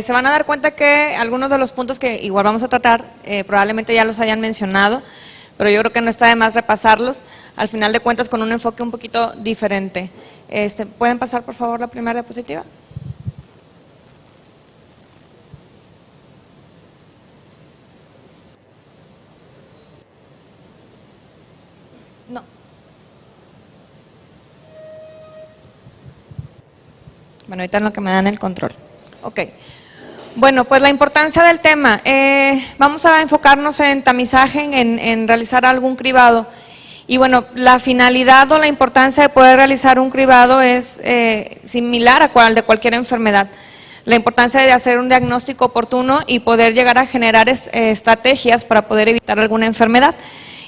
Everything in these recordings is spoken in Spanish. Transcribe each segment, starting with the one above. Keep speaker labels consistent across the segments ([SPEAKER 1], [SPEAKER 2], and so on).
[SPEAKER 1] se van a dar cuenta que algunos de los puntos que igual vamos a tratar, probablemente ya los hayan mencionado, pero yo creo que no está de más repasarlos, al final de cuentas con un enfoque un poquito diferente. ¿Pueden pasar por favor la primera diapositiva? No. Bueno, ahorita en lo que me dan el control. Ok. Bueno, pues la importancia del tema. Vamos a enfocarnos en tamizaje, en realizar algún cribado. Y bueno, la finalidad o la importancia de poder realizar un cribado es similar a de cualquier enfermedad. La importancia de hacer un diagnóstico oportuno y poder llegar a generar estrategias para poder evitar alguna enfermedad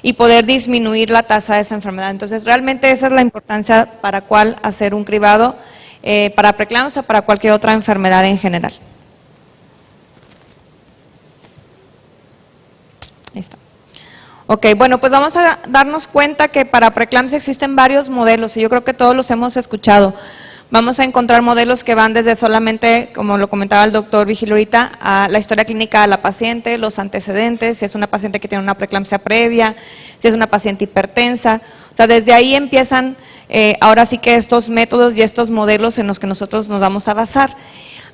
[SPEAKER 1] y poder disminuir la tasa de esa enfermedad. Entonces, realmente esa es la importancia para cuál hacer un cribado para preeclampsia o para cualquier otra enfermedad en general. Ahí está. Ok, bueno, pues vamos a darnos cuenta que para preeclampsia existen varios modelos y yo creo que todos los hemos escuchado. Vamos a encontrar modelos que van desde solamente, como lo comentaba el doctor Vigil ahorita, a la historia clínica de la paciente, los antecedentes, si es una paciente que tiene una preeclampsia previa, si es una paciente hipertensa. O sea, desde ahí empiezan ahora sí que estos métodos y estos modelos en los que nosotros nos vamos a basar.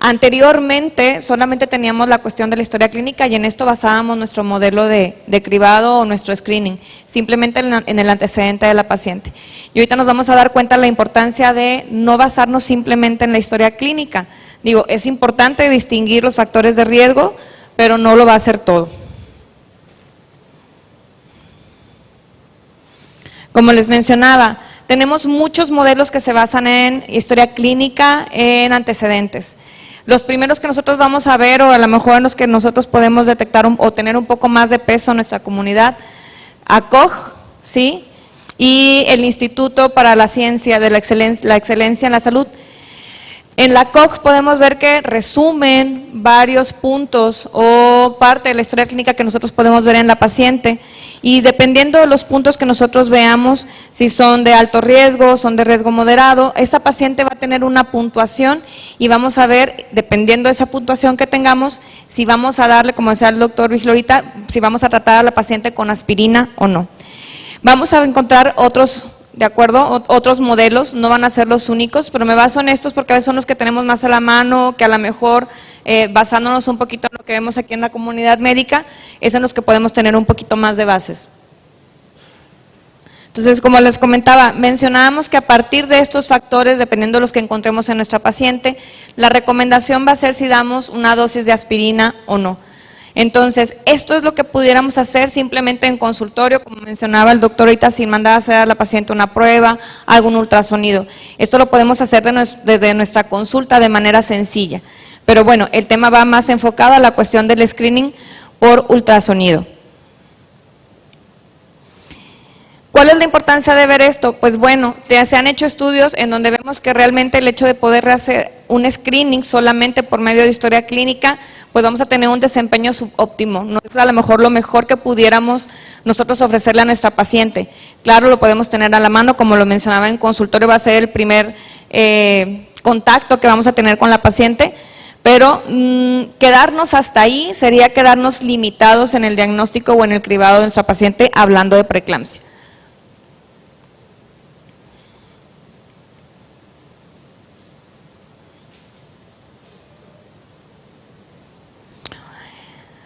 [SPEAKER 1] Anteriormente solamente teníamos la cuestión de la historia clínica y en esto basábamos nuestro modelo de cribado o nuestro screening, simplemente en el antecedente de la paciente. Y ahorita nos vamos a dar cuenta de la importancia de no basarnos simplemente en la historia clínica. Digo, es importante distinguir los factores de riesgo, pero no lo va a hacer todo. Como les mencionaba, tenemos muchos modelos que se basan en historia clínica, en antecedentes. Los primeros que nosotros vamos a ver, o a lo mejor en los que nosotros podemos detectar o tener un poco más de peso en nuestra comunidad, ACOG, ¿sí? Y el Instituto para la Ciencia de la Excelencia en la Salud. En la ACOG podemos ver que resumen varios puntos o parte de la historia clínica que nosotros podemos ver en la paciente y dependiendo de los puntos que nosotros veamos, si son de alto riesgo, son de riesgo moderado, esa paciente va a tener una puntuación y vamos a ver, dependiendo de esa puntuación que tengamos, si vamos a darle, como decía el doctor Vigil ahorita, si vamos a tratar a la paciente con aspirina o no. Vamos a encontrar otros, ¿de acuerdo? Otros modelos, no van a ser los únicos, pero me baso en estos porque a veces son los que tenemos más a la mano, que a lo mejor basándonos un poquito en lo que vemos aquí en la comunidad médica, es en los que podemos tener un poquito más de bases. Entonces, como les comentaba, mencionábamos que a partir de estos factores, dependiendo de los que encontremos en nuestra paciente, la recomendación va a ser si damos una dosis de aspirina o no. Entonces, esto es lo que pudiéramos hacer simplemente en consultorio, como mencionaba el doctor ahorita, sin mandar a hacer a la paciente una prueba, algún ultrasonido. Esto lo podemos hacer desde nuestra consulta de manera sencilla. Pero bueno, el tema va más enfocado a la cuestión del screening por ultrasonido. ¿Cuál es la importancia de ver esto? Pues bueno, se han hecho estudios en donde vemos que realmente el hecho de poder hacer un screening solamente por medio de historia clínica, pues vamos a tener un desempeño subóptimo. No es a lo mejor lo mejor que pudiéramos nosotros ofrecerle a nuestra paciente. Claro, lo podemos tener a la mano, como lo mencionaba en consultorio, va a ser el primer contacto que vamos a tener con la paciente, pero quedarnos hasta ahí sería quedarnos limitados en el diagnóstico o en el cribado de nuestra paciente hablando de preeclampsia.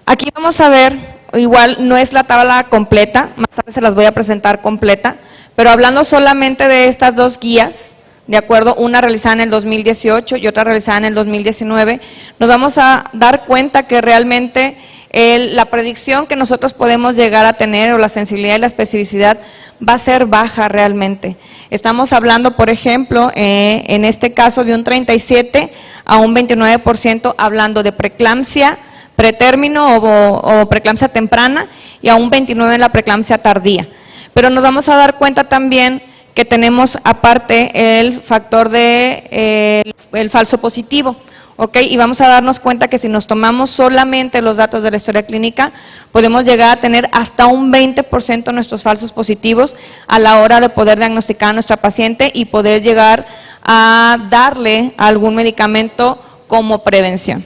[SPEAKER 1] Aquí vamos a ver, igual no es la tabla completa, más tarde se las voy a presentar completa, pero hablando solamente de estas dos guías, de acuerdo, una realizada en el 2018 y otra realizada en el 2019, nos vamos a dar cuenta que realmente la predicción que nosotros podemos llegar a tener o la sensibilidad y la especificidad va a ser baja realmente. Estamos hablando, por ejemplo, en este caso de un 37 a un 29% hablando de preeclampsia, pretérmino o preeclampsia temprana y a un 29% en la preeclampsia tardía. Pero nos vamos a dar cuenta también que tenemos aparte el factor de el falso positivo, ¿ok? Y vamos a darnos cuenta que si nos tomamos solamente los datos de la historia clínica, podemos llegar a tener hasta un 20% de nuestros falsos positivos a la hora de poder diagnosticar a nuestra paciente y poder llegar a darle algún medicamento como prevención.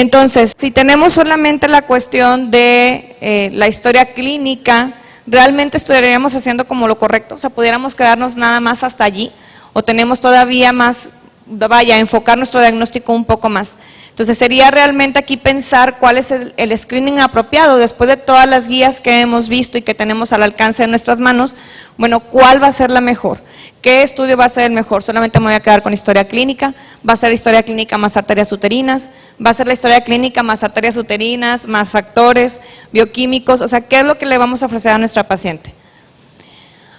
[SPEAKER 1] Entonces, si tenemos solamente la cuestión de la historia clínica, ¿realmente estaríamos haciendo como lo correcto? O sea, ¿pudiéramos quedarnos nada más hasta allí? ¿O tenemos todavía más, enfocar nuestro diagnóstico un poco más? Entonces, sería realmente aquí pensar cuál es el screening apropiado, después de todas las guías que hemos visto y que tenemos al alcance de nuestras manos, bueno, ¿cuál va a ser la mejor? ¿Qué estudio va a ser el mejor? Solamente me voy a quedar con historia clínica, va a ser historia clínica más arterias uterinas, va a ser la historia clínica más arterias uterinas, más factores bioquímicos, o sea, ¿qué es lo que le vamos a ofrecer a nuestra paciente?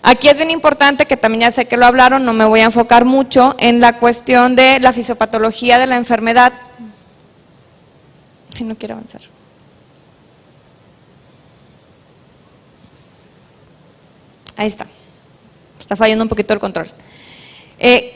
[SPEAKER 1] Aquí es bien importante, que también ya sé que lo hablaron, no me voy a enfocar mucho en la cuestión de la fisiopatología de la enfermedad. Ay, no quiero avanzar. Ahí está. Está fallando un poquito el control.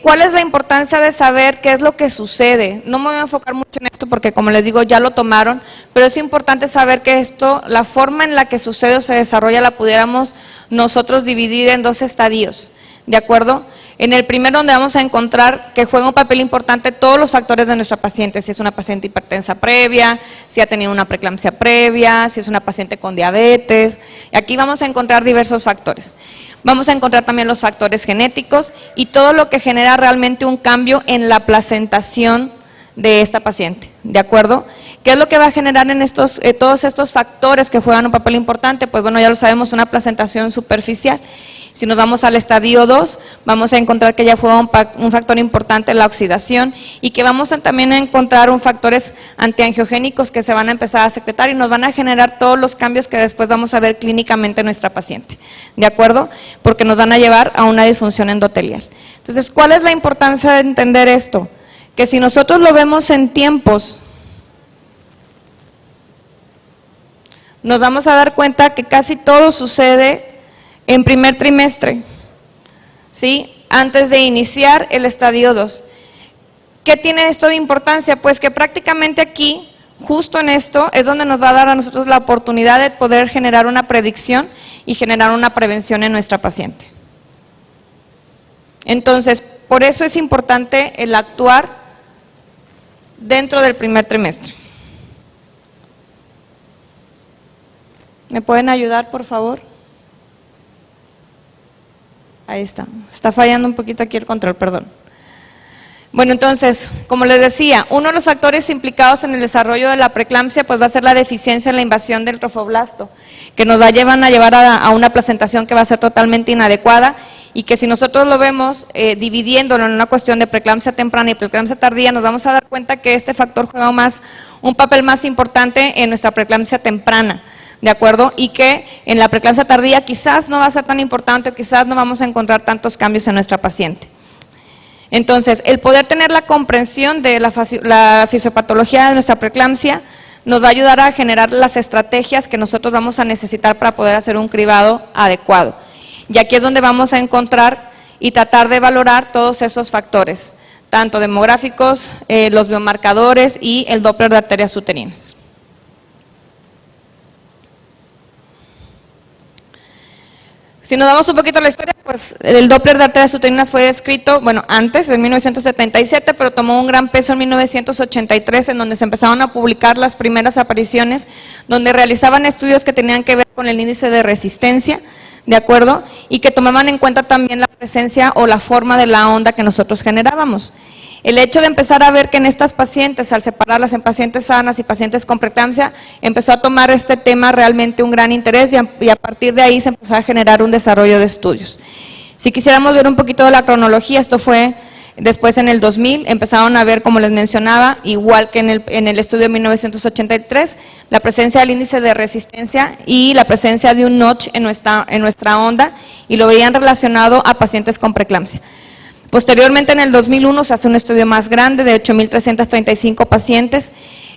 [SPEAKER 1] ¿Cuál es la importancia de saber qué es lo que sucede? No me voy a enfocar mucho en esto porque, como les digo, ya lo tomaron, pero es importante saber que esto, la forma en la que sucede o se desarrolla, la pudiéramos nosotros dividir en dos estadios, ¿de acuerdo? En el primero, donde vamos a encontrar que juega un papel importante todos los factores de nuestra paciente, si es una paciente hipertensa previa, si ha tenido una preeclampsia previa, si es una paciente con diabetes, y aquí vamos a encontrar diversos factores. Vamos a encontrar también los factores genéticos y todo lo que genera realmente un cambio en la placentación de esta paciente, ¿de acuerdo? ¿Qué es lo que va a generar en todos estos factores que juegan un papel importante? Pues bueno, ya lo sabemos, una placentación superficial. Si nos vamos al estadio 2, vamos a encontrar que ya juega un factor importante la oxidación y que vamos también a encontrar factores antiangiogénicos que se van a empezar a secretar y nos van a generar todos los cambios que después vamos a ver clínicamente en nuestra paciente, ¿de acuerdo? Porque nos van a llevar a una disfunción endotelial. Entonces, ¿cuál es la importancia de entender esto? Que si nosotros lo vemos en tiempos, nos vamos a dar cuenta que casi todo sucede en primer trimestre, ¿sí? Antes de iniciar el estadio 2. ¿Qué tiene esto de importancia? Pues que prácticamente aquí, justo en esto, es donde nos va a dar a nosotros la oportunidad de poder generar una predicción y generar una prevención en nuestra paciente. Entonces, por eso es importante el actuar dentro del primer trimestre. ¿Me pueden ayudar, por favor? Ahí está fallando un poquito aquí el control, perdón. Bueno, entonces, como les decía, uno de los factores implicados en el desarrollo de la preeclampsia pues va a ser la deficiencia en la invasión del trofoblasto, que nos van a llevar a una placentación que va a ser totalmente inadecuada y que si nosotros lo vemos dividiéndolo en una cuestión de preeclampsia temprana y preeclampsia tardía, nos vamos a dar cuenta que este factor juega un papel más importante en nuestra preeclampsia temprana, ¿de acuerdo? Y que en la preeclampsia tardía quizás no va a ser tan importante o quizás no vamos a encontrar tantos cambios en nuestra paciente. Entonces, el poder tener la comprensión de la fisiopatología de nuestra preeclampsia nos va a ayudar a generar las estrategias que nosotros vamos a necesitar para poder hacer un cribado adecuado. Y aquí es donde vamos a encontrar y tratar de valorar todos esos factores, tanto demográficos, los biomarcadores y el Doppler de arterias uterinas. Si nos damos un poquito a la historia, pues el Doppler de arterias uterinas fue descrito, bueno, antes, en 1977, pero tomó un gran peso en 1983, en donde se empezaron a publicar las primeras apariciones, donde realizaban estudios que tenían que ver con el índice de resistencia, ¿de acuerdo? Y que tomaban en cuenta también la presencia o la forma de la onda que nosotros generábamos. El hecho de empezar a ver que en estas pacientes, al separarlas en pacientes sanas y pacientes con preeclampsia, empezó a tomar este tema realmente un gran interés y a partir de ahí se empezó a generar un desarrollo de estudios. Si quisiéramos ver un poquito de la cronología, esto fue después en el 2000, empezaron a ver, como les mencionaba, igual que en el estudio de 1983, la presencia del índice de resistencia y la presencia de un notch en nuestra onda y lo veían relacionado a pacientes con preeclampsia. Posteriormente, en el 2001, se hace un estudio más grande de 8.335 pacientes.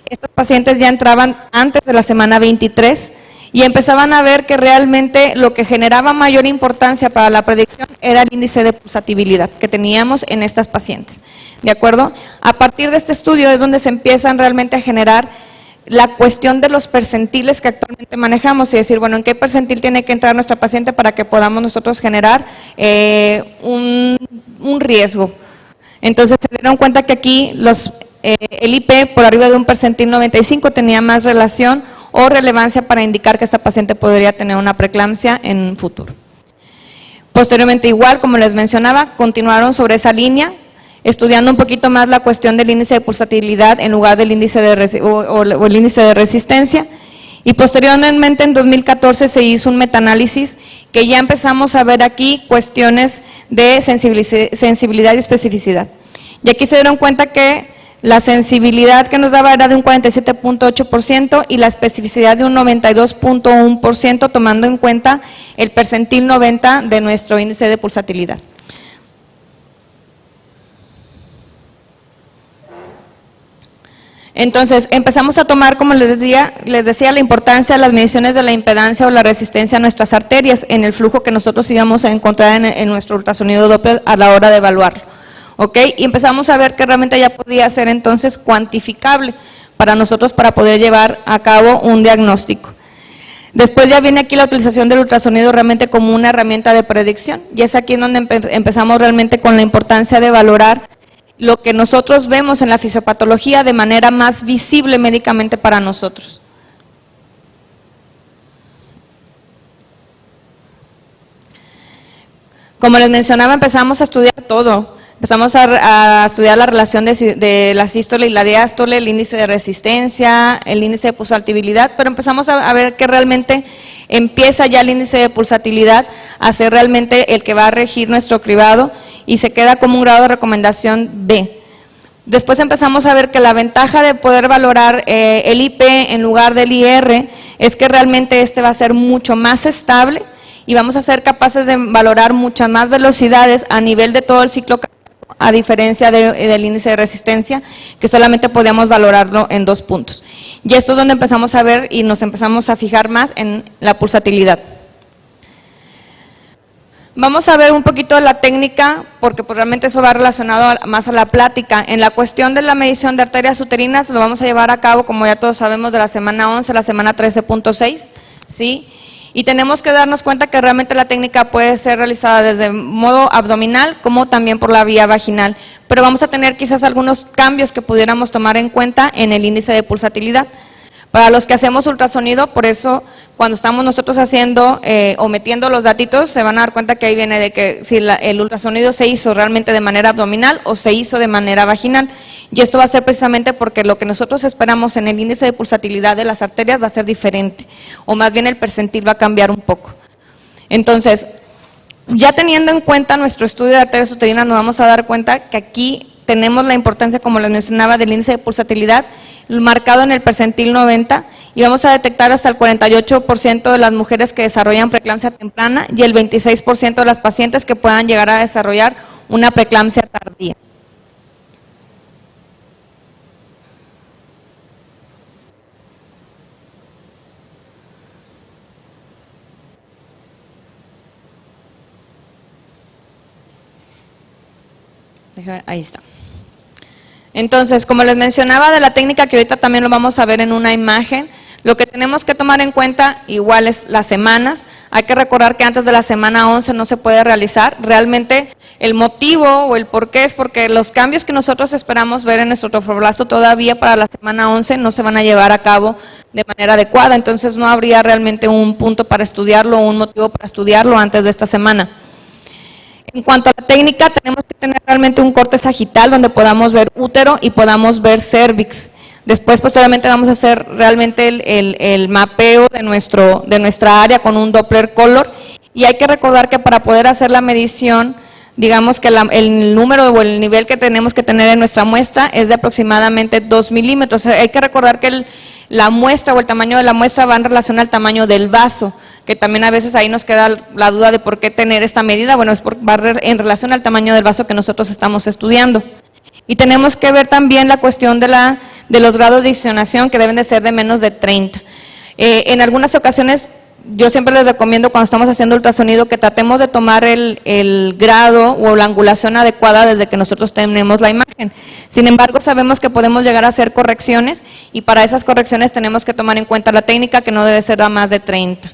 [SPEAKER 1] Estos pacientes ya entraban antes de la semana 23 y empezaban a ver que realmente lo que generaba mayor importancia para la predicción era el índice de pulsatibilidad que teníamos en estas pacientes, ¿de acuerdo? A partir de este estudio es donde se empiezan realmente a generar la cuestión de los percentiles que actualmente manejamos y decir, bueno, ¿en qué percentil tiene que entrar nuestra paciente para que podamos nosotros generar un riesgo? Entonces se dieron cuenta que aquí el IP por arriba de un percentil 95 tenía más relación o relevancia para indicar que esta paciente podría tener una preeclampsia en un futuro. Posteriormente, igual, como les mencionaba, continuaron sobre esa línea, estudiando un poquito más la cuestión del índice de pulsatilidad en lugar del índice de el índice de resistencia. Y posteriormente, en 2014, se hizo un metaanálisis que ya empezamos a ver aquí cuestiones de sensibilidad y especificidad. Y aquí se dieron cuenta que la sensibilidad que nos daba era de un 47.8% y la especificidad de un 92.1%, tomando en cuenta el percentil 90 de nuestro índice de pulsatilidad. Entonces, empezamos a tomar, como les decía, la importancia de las mediciones de la impedancia o la resistencia a nuestras arterias en el flujo que nosotros íbamos a encontrar en nuestro ultrasonido Doppler a la hora de evaluarlo. ¿Ok? Y empezamos a ver que realmente ya podía ser entonces cuantificable para nosotros para poder llevar a cabo un diagnóstico. Después ya viene aquí la utilización del ultrasonido realmente como una herramienta de predicción, y es aquí en donde empezamos realmente con la importancia de valorar lo que nosotros vemos en la fisiopatología de manera más visible médicamente para nosotros. Como les mencionaba, empezamos a estudiar todo. Empezamos a estudiar la relación de la sístole y la diástole, el índice de resistencia, el índice de pulsatilidad, pero empezamos a ver que realmente empieza ya el índice de pulsatilidad a ser realmente el que va a regir nuestro cribado y se queda como un grado de recomendación B. Después empezamos a ver que la ventaja de poder valorar el IP en lugar del IR es que realmente este va a ser mucho más estable y vamos a ser capaces de valorar muchas más velocidades a nivel de todo el ciclo cardíaco, a diferencia del índice de resistencia, que solamente podíamos valorarlo en 2 puntos. Y esto es donde empezamos a ver y nos empezamos a fijar más en la pulsatilidad. Vamos a ver un poquito de la técnica, porque pues realmente eso va relacionado más a la plática. En la cuestión de la medición de arterias uterinas, lo vamos a llevar a cabo, como ya todos sabemos, de la semana 11 a la semana 13.6, ¿sí? Y tenemos que darnos cuenta que realmente la técnica puede ser realizada desde modo abdominal como también por la vía vaginal, pero vamos a tener quizás algunos cambios que pudiéramos tomar en cuenta en el índice de pulsatilidad. Para los que hacemos ultrasonido, por eso cuando estamos nosotros haciendo o metiendo los datitos, se van a dar cuenta que ahí viene de que si el ultrasonido se hizo realmente de manera abdominal o se hizo de manera vaginal. Y esto va a ser precisamente porque lo que nosotros esperamos en el índice de pulsatilidad de las arterias va a ser diferente, o más bien el percentil va a cambiar un poco. Entonces, ya teniendo en cuenta nuestro estudio de arterias uterinas, nos vamos a dar cuenta que aquí tenemos la importancia, como les mencionaba, del índice de pulsatilidad marcado en el percentil 90 y vamos a detectar hasta el 48% de las mujeres que desarrollan preeclampsia temprana y el 26% de las pacientes que puedan llegar a desarrollar una preeclampsia tardía. Ahí está. Entonces, como les mencionaba de la técnica, que ahorita también lo vamos a ver en una imagen, lo que tenemos que tomar en cuenta igual es las semanas. Hay que recordar que antes de la semana 11 no se puede realizar. Realmente el motivo o el por qué es porque los cambios que nosotros esperamos ver en nuestro trofoblasto todavía para la semana 11 no se van a llevar a cabo de manera adecuada. Entonces no habría realmente un punto para estudiarlo o un motivo para estudiarlo antes de esta semana. En cuanto a la técnica, tenemos que tener realmente un corte sagital donde podamos ver útero y podamos ver cervix. Después, posteriormente, vamos a hacer realmente el mapeo de nuestra área con un Doppler color. Y hay que recordar que para poder hacer la medición, digamos que el número o el nivel que tenemos que tener en nuestra muestra es de aproximadamente 2 milímetros. O sea, hay que recordar que la muestra o el tamaño de la muestra va en relación al tamaño del vaso, que también a veces ahí nos queda la duda de por qué tener esta medida. Bueno, va en relación al tamaño del vaso que nosotros estamos estudiando. Y tenemos que ver también la cuestión de los grados de distensión, que deben de ser de menos de 30. En algunas ocasiones, yo siempre les recomiendo cuando estamos haciendo ultrasonido que tratemos de tomar el grado o la angulación adecuada desde que nosotros tenemos la imagen. Sin embargo, sabemos que podemos llegar a hacer correcciones y para esas correcciones tenemos que tomar en cuenta la técnica, que no debe ser a más de 30.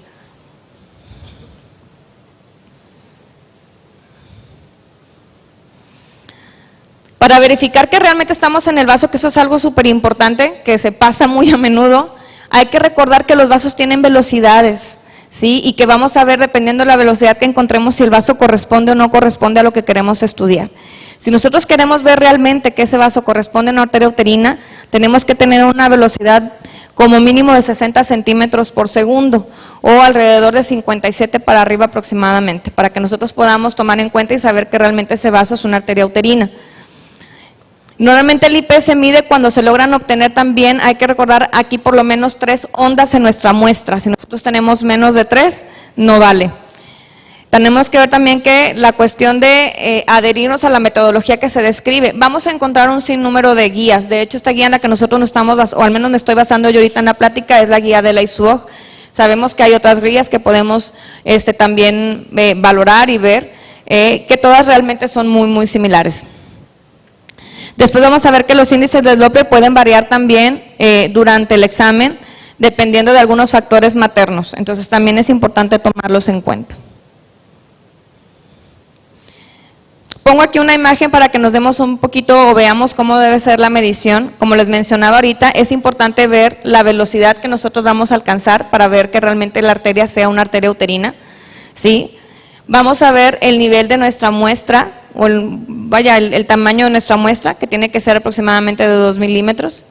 [SPEAKER 1] Para verificar que realmente estamos en el vaso, que eso es algo súper importante, que se pasa muy a menudo, hay que recordar que los vasos tienen velocidades, ¿sí? Y que vamos a ver, dependiendo de la velocidad que encontremos, si el vaso corresponde o no corresponde a lo que queremos estudiar. Si nosotros queremos ver realmente que ese vaso corresponde a una arteria uterina, tenemos que tener una velocidad como mínimo de 60 centímetros por segundo o alrededor de 57 para arriba aproximadamente, para que nosotros podamos tomar en cuenta y saber que realmente ese vaso es una arteria uterina. Normalmente el IP se mide cuando se logran obtener también, hay que recordar aquí por lo menos 3 ondas en nuestra muestra. Si nosotros tenemos menos de 3, no vale. Tenemos que ver también que la cuestión de adherirnos a la metodología que se describe. Vamos a encontrar un sinnúmero de guías. De hecho, esta guía en la que nosotros nos estamos, o al menos me estoy basando yo ahorita en la plática, es la guía de la ISUOG. Sabemos que hay otras guías que podemos también valorar y ver, que todas realmente son muy similares. Después vamos a ver que los índices de Doppler pueden variar también durante el examen, dependiendo de algunos factores maternos. Entonces también es importante tomarlos en cuenta. Pongo aquí una imagen para que nos demos un poquito o veamos cómo debe ser la medición. Como les mencionaba ahorita, es importante ver la velocidad que nosotros vamos a alcanzar para ver que realmente la arteria sea una arteria uterina, ¿sí? Vamos a ver el nivel de nuestra muestra, o el tamaño de nuestra muestra, que tiene que ser aproximadamente de 2 milímetros.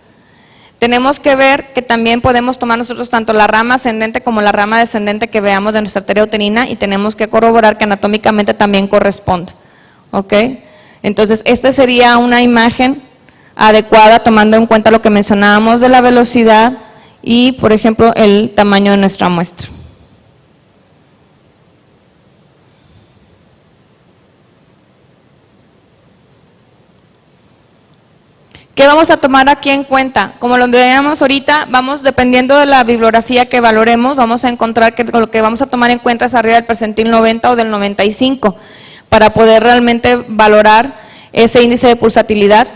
[SPEAKER 1] Tenemos que ver que también podemos tomar nosotros tanto la rama ascendente como la rama descendente que veamos de nuestra arteria uterina y tenemos que corroborar que anatómicamente también corresponda. ¿Ok? Entonces, esta sería una imagen adecuada tomando en cuenta lo que mencionábamos de la velocidad y, por ejemplo, el tamaño de nuestra muestra. ¿Qué vamos a tomar aquí en cuenta? Como lo veíamos ahorita, vamos dependiendo de la bibliografía que valoremos, vamos a encontrar que lo que vamos a tomar en cuenta es arriba del percentil 90 o del 95, para poder realmente valorar ese índice de pulsatilidad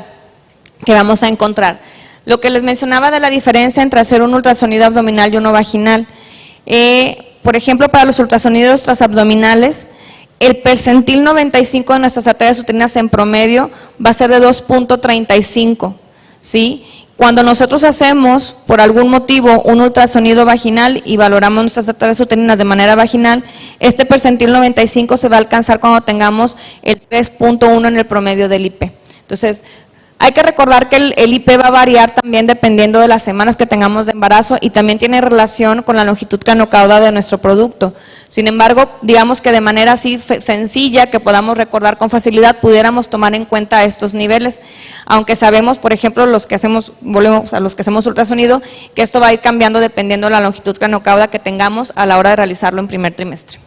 [SPEAKER 1] que vamos a encontrar. Lo que les mencionaba de la diferencia entre hacer un ultrasonido abdominal y uno vaginal. Por ejemplo, para los ultrasonidos transabdominales, el percentil 95 de nuestras arterias uterinas en promedio va a ser de 2.35, ¿sí? Cuando nosotros hacemos, por algún motivo, un ultrasonido vaginal y valoramos nuestras arterias uterinas de manera vaginal, este percentil 95 se va a alcanzar cuando tengamos el 3.1 en el promedio del IP. Entonces, hay que recordar que el IP va a variar también dependiendo de las semanas que tengamos de embarazo y también tiene relación con la longitud craneocaudal de nuestro producto. Sin embargo, digamos que de manera así sencilla, que podamos recordar con facilidad, pudiéramos tomar en cuenta estos niveles, aunque sabemos, por ejemplo, los que hacemos, volvemos a los que hacemos ultrasonido, que esto va a ir cambiando dependiendo de la longitud craneocaudal que tengamos a la hora de realizarlo en primer trimestre.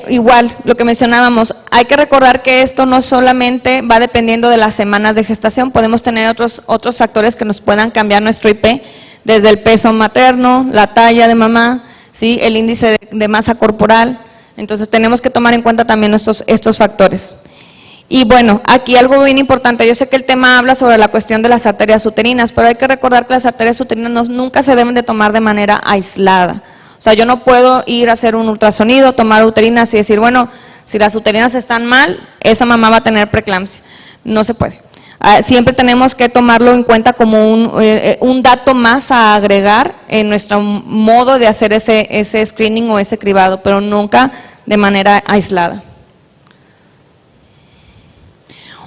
[SPEAKER 1] Igual, lo que mencionábamos, hay que recordar que esto no solamente va dependiendo de las semanas de gestación, podemos tener otros factores que nos puedan cambiar nuestro IP, desde el peso materno, la talla de mamá, ¿sí? El índice de masa corporal. Entonces tenemos que tomar en cuenta también estos factores. Y bueno, aquí algo bien importante, yo sé que el tema habla sobre la cuestión de las arterias uterinas, pero hay que recordar que las arterias uterinas nunca se deben de tomar de manera aislada. O sea, yo no puedo ir a hacer un ultrasonido, tomar uterinas y decir, bueno, si las uterinas están mal, esa mamá va a tener preeclampsia. No se puede. Siempre tenemos que tomarlo en cuenta como un dato más a agregar en nuestro modo de hacer ese screening o ese cribado, pero nunca de manera aislada.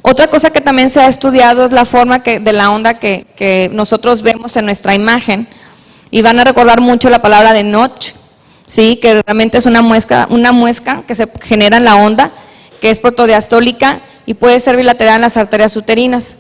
[SPEAKER 1] Otra cosa que también se ha estudiado es la forma de la onda que nosotros vemos en nuestra imagen. Y van a recordar mucho la palabra de notch, ¿sí? Que realmente es una muesca que se genera en la onda, que es protodiastólica y puede ser bilateral en las arterias uterinas.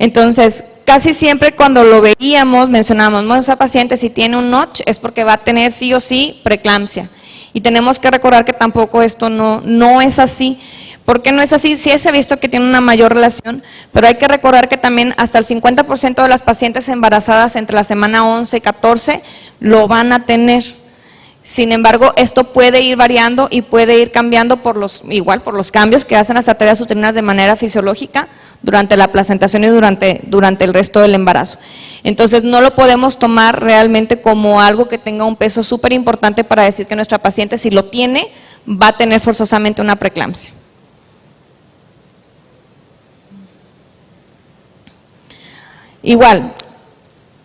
[SPEAKER 1] Entonces, casi siempre cuando lo veíamos, mencionábamos, bueno, esa paciente si tiene un notch es porque va a tener sí o sí preeclampsia. Y tenemos que recordar que tampoco esto no es así. ¿Por qué no es así? Sí se ha visto que tiene una mayor relación, pero hay que recordar que también hasta el 50% de las pacientes embarazadas entre la semana 11 y 14 lo van a tener. Sin embargo, esto puede ir variando y puede ir cambiando por los cambios que hacen las arterias uterinas de manera fisiológica durante la placentación y durante el resto del embarazo. Entonces, no lo podemos tomar realmente como algo que tenga un peso súper importante para decir que nuestra paciente, si lo tiene, va a tener forzosamente una preeclampsia. Igual,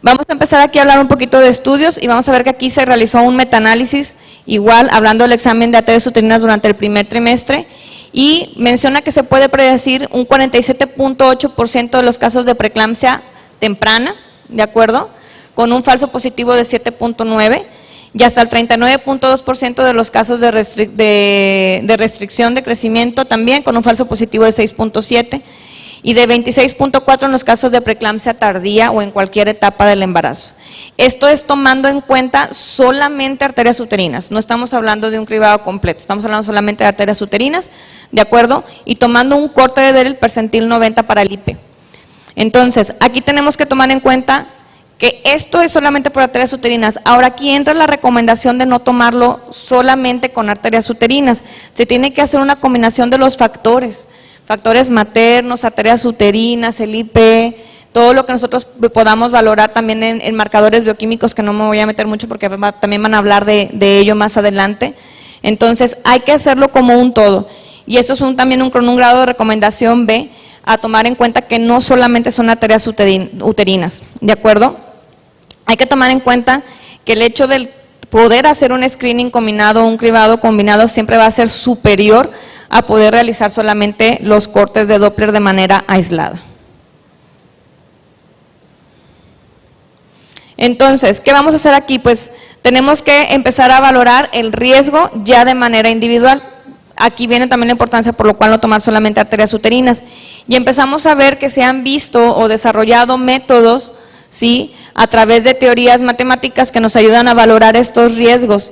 [SPEAKER 1] vamos a empezar aquí a hablar un poquito de estudios y vamos a ver que aquí se realizó un metaanálisis, igual hablando del examen de arterias uterinas durante el primer trimestre, y menciona que se puede predecir un 47.8% de los casos de preeclampsia temprana, ¿de acuerdo? Con un falso positivo de 7.9%, y hasta el 39.2% de los casos de restricción de crecimiento también con un falso positivo de 6.7%, y de 26.4% en los casos de preeclampsia tardía o en cualquier etapa del embarazo. Esto es tomando en cuenta solamente arterias uterinas, no estamos hablando de un cribado completo, estamos hablando solamente de arterias uterinas, ¿de acuerdo? Y tomando un corte del percentil 90 para el IP. Entonces, aquí tenemos que tomar en cuenta que esto es solamente por arterias uterinas. Ahora aquí entra la recomendación de no tomarlo solamente con arterias uterinas, se tiene que hacer una combinación de los factores maternos, arterias uterinas, el IP, todo lo que nosotros podamos valorar también en marcadores bioquímicos, que no me voy a meter mucho porque también van a hablar de ello más adelante. Entonces hay que hacerlo como un todo, y eso es también con un grado de recomendación B, a tomar en cuenta que no solamente son arterias uterinas, ¿de acuerdo? Hay que tomar en cuenta que el hecho de poder hacer un screening combinado, un cribado combinado, siempre va a ser superior a poder realizar solamente los cortes de Doppler de manera aislada. Entonces, ¿qué vamos a hacer aquí? Pues tenemos que empezar a valorar el riesgo ya de manera individual. Aquí viene también la importancia por lo cual no tomar solamente arterias uterinas. Y empezamos a ver que se han visto o desarrollado métodos, ¿sí?, a través de teorías matemáticas que nos ayudan a valorar estos riesgos,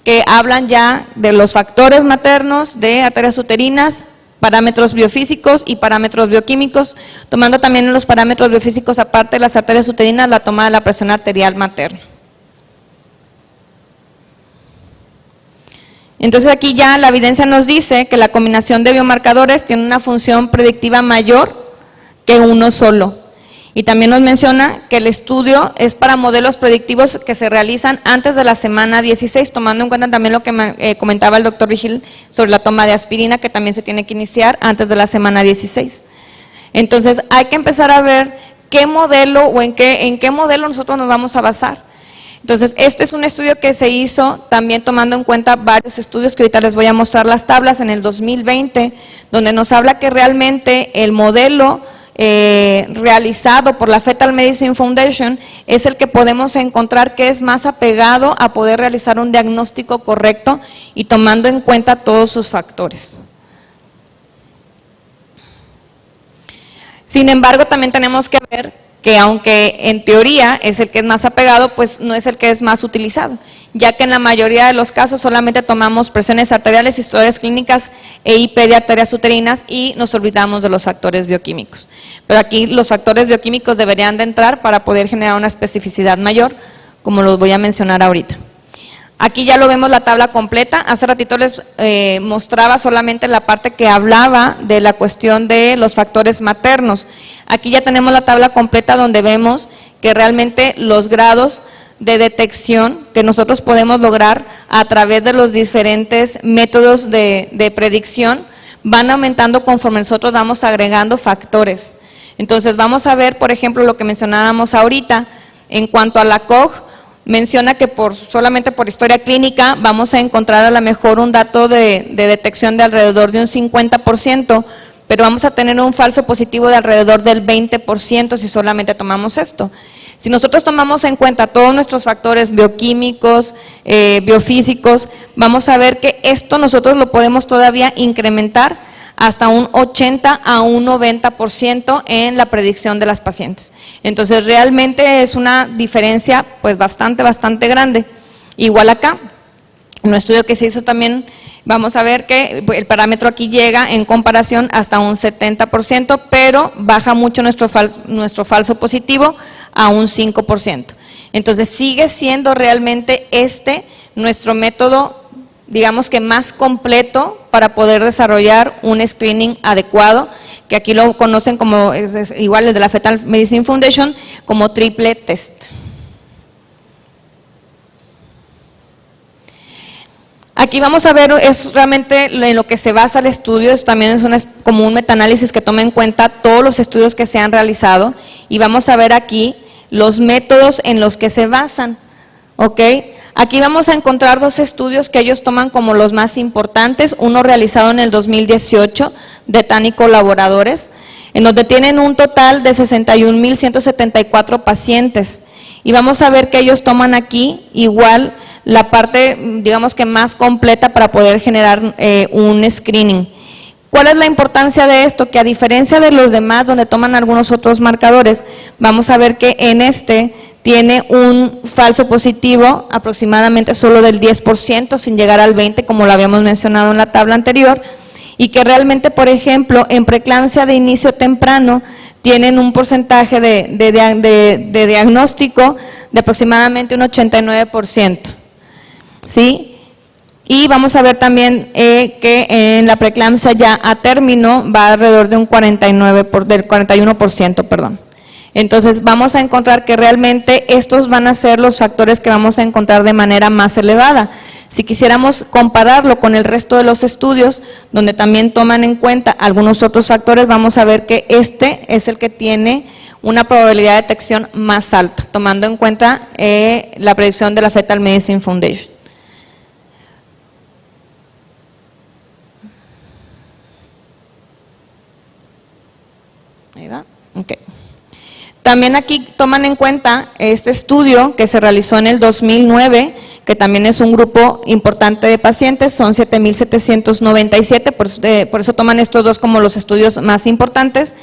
[SPEAKER 1] que hablan ya de los factores maternos, de arterias uterinas, parámetros biofísicos y parámetros bioquímicos, tomando también en los parámetros biofísicos, aparte de las arterias uterinas, la toma de la presión arterial materna. Entonces aquí ya la evidencia nos dice que la combinación de biomarcadores tiene una función predictiva mayor que uno solo. Y también nos menciona que el estudio es para modelos predictivos que se realizan antes de la semana 16, tomando en cuenta también lo que comentaba el doctor Vigil sobre la toma de aspirina, que también se tiene que iniciar antes de la semana 16. Entonces hay que empezar a ver qué modelo o en qué modelo nosotros nos vamos a basar. Entonces este es un estudio que se hizo también tomando en cuenta varios estudios que ahorita les voy a mostrar las tablas en el 2020, donde nos habla que realmente el modelo realizado por la Fetal Medicine Foundation es el que podemos encontrar que es más apegado a poder realizar un diagnóstico correcto y tomando en cuenta todos sus factores. Sin embargo, también tenemos que ver que aunque en teoría es el que es más apegado, pues no es el que es más utilizado, ya que en la mayoría de los casos solamente tomamos presiones arteriales, historias clínicas e IP de arterias uterinas y nos olvidamos de los factores bioquímicos. Pero aquí los factores bioquímicos deberían de entrar para poder generar una especificidad mayor, como los voy a mencionar ahorita. Aquí ya lo vemos la tabla completa, hace ratito les mostraba solamente la parte que hablaba de la cuestión de los factores maternos. Aquí ya tenemos la tabla completa donde vemos que realmente los grados de detección que nosotros podemos lograr a través de los diferentes métodos de predicción van aumentando conforme nosotros vamos agregando factores. Entonces vamos a ver, por ejemplo, lo que mencionábamos ahorita en cuanto a la COG. Menciona que solamente por historia clínica vamos a encontrar a lo mejor un dato de detección de alrededor de un 50%, pero vamos a tener un falso positivo de alrededor del 20% si solamente tomamos esto. Si nosotros tomamos en cuenta todos nuestros factores bioquímicos, biofísicos, vamos a ver que esto nosotros lo podemos todavía incrementar hasta un 80 a un 90% en la predicción de las pacientes. Entonces realmente es una diferencia pues bastante grande. Igual acá, en un estudio que se hizo también, vamos a ver que el parámetro aquí llega en comparación hasta un 70%, pero baja mucho nuestro falso positivo a un 5%. Entonces sigue siendo realmente nuestro método, digamos que más completo para poder desarrollar un screening adecuado, que aquí lo conocen como, igual el de la Fetal Medicine Foundation, como triple test. Aquí vamos a ver, es realmente en lo que se basa el estudio, también es como un metaanálisis que toma en cuenta todos los estudios que se han realizado y vamos a ver aquí los métodos en los que se basan, ¿ok? Aquí vamos a encontrar dos estudios que ellos toman como los más importantes, uno realizado en el 2018 de TAN y colaboradores, en donde tienen un total de 61,174 pacientes y vamos a ver que ellos toman aquí igual la parte, digamos que más completa para poder generar un screening. ¿Cuál es la importancia de esto? Que a diferencia de los demás donde toman algunos otros marcadores, vamos a ver que en este tiene un falso positivo aproximadamente solo del 10% sin llegar al 20% como lo habíamos mencionado en la tabla anterior y que realmente, por ejemplo, en preeclampsia de inicio temprano tienen un porcentaje de diagnóstico de aproximadamente un 89%. ¿Sí? Y vamos a ver también que en la preeclampsia ya a término va alrededor de un 41%, perdón. Entonces vamos a encontrar que realmente estos van a ser los factores que vamos a encontrar de manera más elevada. Si quisiéramos compararlo con el resto de los estudios, donde también toman en cuenta algunos otros factores, vamos a ver que este es el que tiene una probabilidad de detección más alta, tomando en cuenta la predicción de la Fetal Medicine Foundation. Ahí va, ok. También aquí toman en cuenta este estudio que se realizó en el 2009, que también es un grupo importante de pacientes, son 7,797, por eso toman estos dos como los estudios más importantes,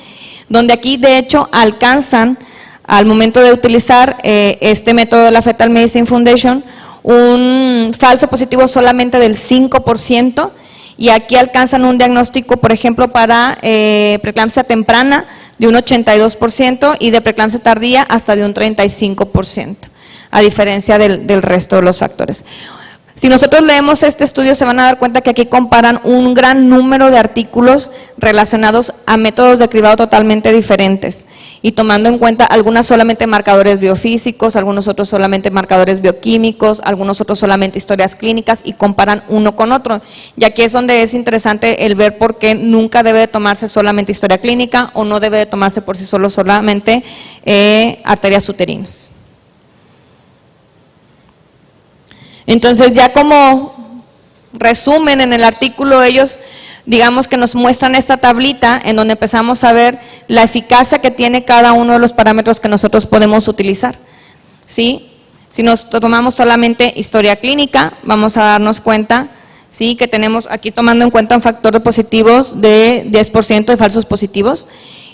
[SPEAKER 1] donde aquí de hecho alcanzan al momento de utilizar este método de la Fetal Medicine Foundation un falso positivo solamente del 5%, y aquí alcanzan un diagnóstico, por ejemplo, para preeclampsia temprana de un 82% y de preeclampsia tardía hasta de un 35%, a diferencia del resto de los factores. Si nosotros leemos este estudio se van a dar cuenta que aquí comparan un gran número de artículos relacionados a métodos de cribado totalmente diferentes y tomando en cuenta algunas solamente marcadores biofísicos, algunos otros solamente marcadores bioquímicos, algunos otros solamente historias clínicas y comparan uno con otro. Y aquí es donde es interesante el ver por qué nunca debe de tomarse solamente historia clínica o no debe de tomarse por sí solo solamente arterias uterinas. Entonces ya como resumen en el artículo ellos digamos que nos muestran esta tablita en donde empezamos a ver la eficacia que tiene cada uno de los parámetros que nosotros podemos utilizar, ¿sí? Si nos tomamos solamente historia clínica vamos a darnos cuenta, ¿sí? Que tenemos aquí tomando en cuenta un factor de positivos de 10% de falsos positivos.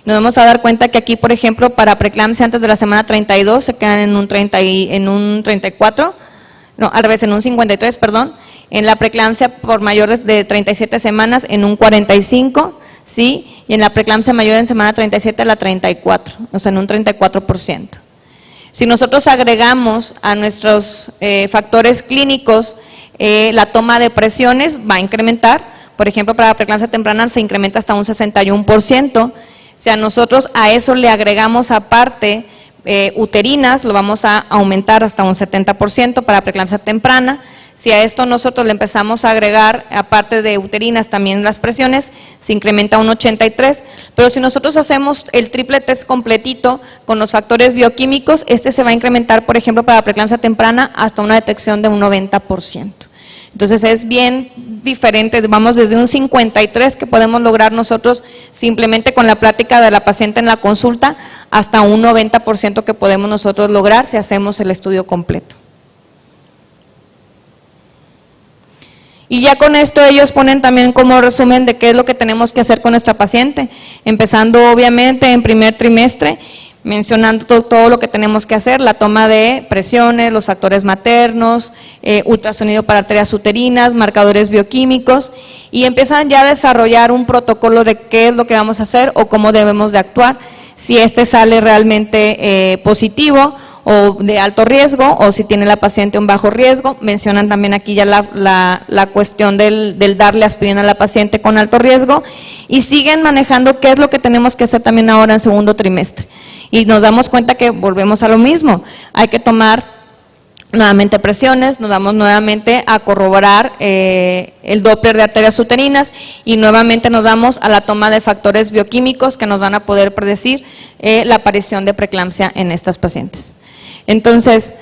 [SPEAKER 1] Nos vamos a dar cuenta que aquí por ejemplo para preeclampsia antes de la semana 32 se quedan en un 34%. No, al revés, en un 53, perdón, en la preeclampsia por mayores de 37 semanas en un 45, ¿sí? Y en la preeclampsia mayor en semana 37 a la 34, o sea, en un 34%. Si nosotros agregamos a nuestros factores clínicos la toma de presiones, va a incrementar, por ejemplo, para la preeclampsia temprana se incrementa hasta un 61%, si a nosotros a eso le agregamos aparte uterinas, lo vamos a aumentar hasta un 70% para preeclampsia temprana. Si a esto nosotros le empezamos a agregar, aparte de uterinas, también las presiones, se incrementa un 83%, pero si nosotros hacemos el triple test completito con los factores bioquímicos, este se va a incrementar, por ejemplo, para preeclampsia temprana hasta una detección de un 90%. Entonces es bien diferente, vamos desde un 53 que podemos lograr nosotros simplemente con la plática de la paciente en la consulta hasta un 90% que podemos nosotros lograr si hacemos el estudio completo. Y ya con esto ellos ponen también como resumen de qué es lo que tenemos que hacer con nuestra paciente, empezando obviamente en primer trimestre, mencionando todo lo que tenemos que hacer, la toma de presiones, los factores maternos, ultrasonido para arterias uterinas, marcadores bioquímicos y empiezan ya a desarrollar un protocolo de qué es lo que vamos a hacer o cómo debemos de actuar, si este sale realmente positivo o de alto riesgo o si tiene la paciente un bajo riesgo. Mencionan también aquí ya la cuestión del darle aspirina a la paciente con alto riesgo y siguen manejando qué es lo que tenemos que hacer también ahora en segundo trimestre. Y nos damos cuenta que volvemos a lo mismo, hay que tomar nuevamente presiones, nos vamos nuevamente a corroborar el Doppler de arterias uterinas y nuevamente nos vamos a la toma de factores bioquímicos que nos van a poder predecir la aparición de preeclampsia en estas pacientes. Entonces,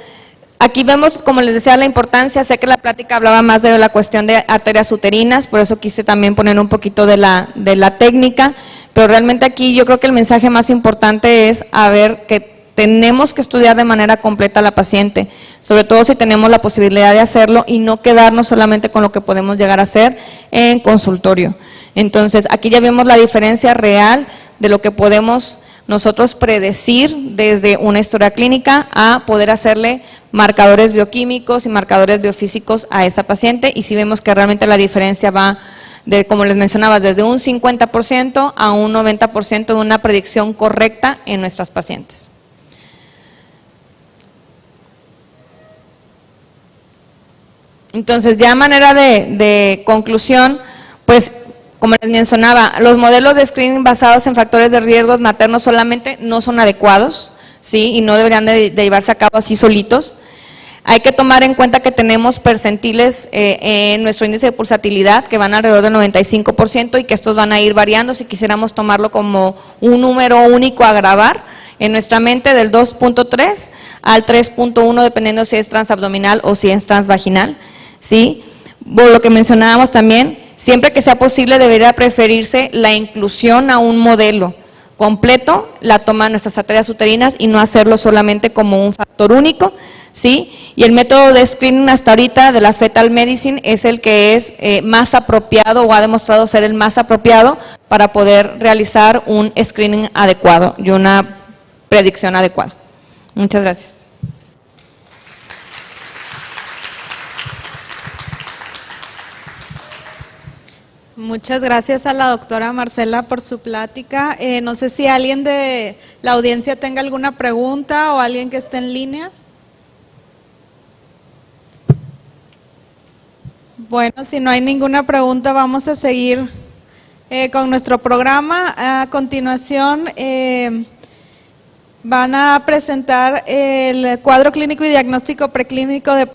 [SPEAKER 1] aquí vemos, como les decía, la importancia. Sé que la plática hablaba más de la cuestión de arterias uterinas, por eso quise también poner un poquito de la técnica, pero realmente aquí yo creo que el mensaje más importante es a ver que tenemos que estudiar de manera completa a la paciente, sobre todo si tenemos la posibilidad de hacerlo y no quedarnos solamente con lo que podemos llegar a hacer en consultorio. Entonces, aquí ya vemos la diferencia real de lo que podemos nosotros predecir desde una historia clínica a poder hacerle marcadores bioquímicos y marcadores biofísicos a esa paciente, y si vemos que realmente la diferencia va de, como les mencionaba, desde un 50% a un 90% de una predicción correcta en nuestras pacientes. Entonces, ya a manera de conclusión, pues, como les mencionaba, los modelos de screening basados en factores de riesgos maternos solamente no son adecuados, ¿sí? Y no deberían de llevarse a cabo así solitos. Hay que tomar en cuenta que tenemos percentiles en nuestro índice de pulsatilidad que van alrededor del 95% y que estos van a ir variando si quisiéramos tomarlo como un número único a grabar en nuestra mente, del 2.3 al 3.1, dependiendo si es transabdominal o si es transvaginal, ¿sí? Por lo que mencionábamos también, siempre que sea posible debería preferirse la inclusión a un modelo completo, la toma de nuestras arterias uterinas y no hacerlo solamente como un factor único, ¿sí? Y el método de screening hasta ahorita de la fetal medicine es el que es más apropiado o ha demostrado ser el más apropiado para poder realizar un screening adecuado y una predicción adecuada. Muchas gracias.
[SPEAKER 2] Muchas gracias a la doctora Marcela por su plática. No sé si alguien de la audiencia tenga alguna pregunta o alguien que esté en línea. Bueno, si no hay ninguna pregunta, vamos a seguir con nuestro programa. A continuación, van a presentar el cuadro clínico y diagnóstico preclínico de